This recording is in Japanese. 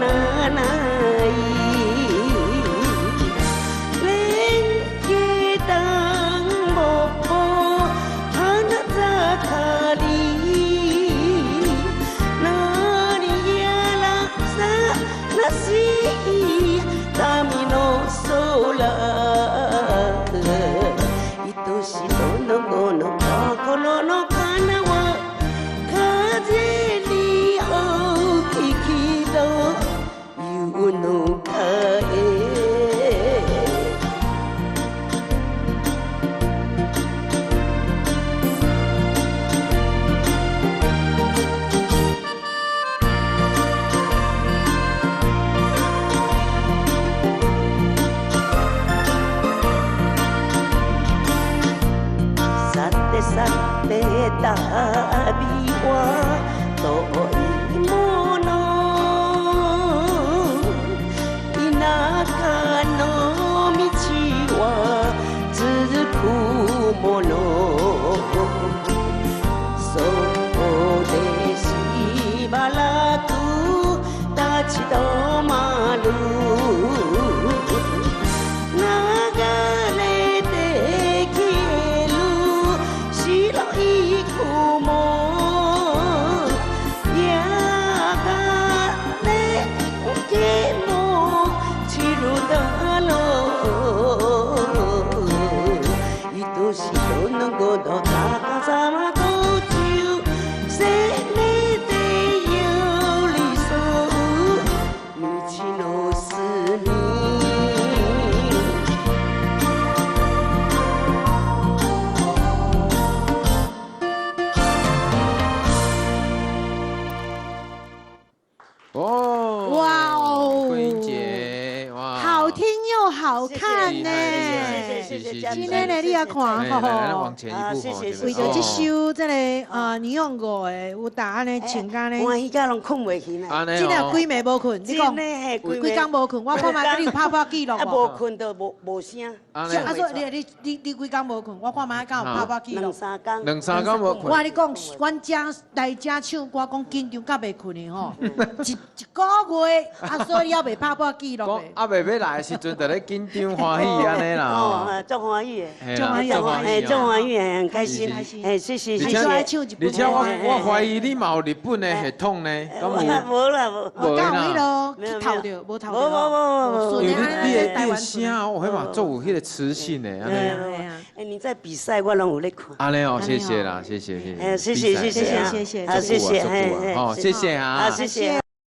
นาไหนเล่นกีตังบอกโบฮานาจาคาลีนานิยาลักษานาซีตามิโนโซลา愛しいどの子の心の花は風に大ききというのかさて旅は遠いもの田舎の道は続くものそこでしばらく立ち止まる愛しいどの子の高さは途中せめて寄り添う道の隅哦，哇哦桂英姐，哇，好听又好看呢。今天呢，你也看吼，往前一步，为着这首这个年用过的有答案的情感呢，欢喜甲拢困袂去呢。真的几暝无困，你讲几工无困，我看卖你有拍记录啊，无困都无声。啊，说你几工无困，我看卖敢有拍记录。两三工无困。我跟你讲，阮遮来遮唱歌，讲紧张甲袂困的吼，一个月啊，所以还袂拍记录的。啊，袂要来的时阵，就咧紧张欢喜安尼啦。哦，足欢喜的，足欢喜，足欢喜，很开心，哎，谢谢。而且我怀疑你嘛有日本的血统呢，敢有？无啦，无。敢有迄落去头着，无头着。因为你的声哦，迄嘛做有迄个磁性的，安尼。哎，你在比赛我拢有咧看。安尼哦，谢谢啦，谢谢。哎，谢谢，谢谢，好，谢谢，好，谢谢啊，谢谢。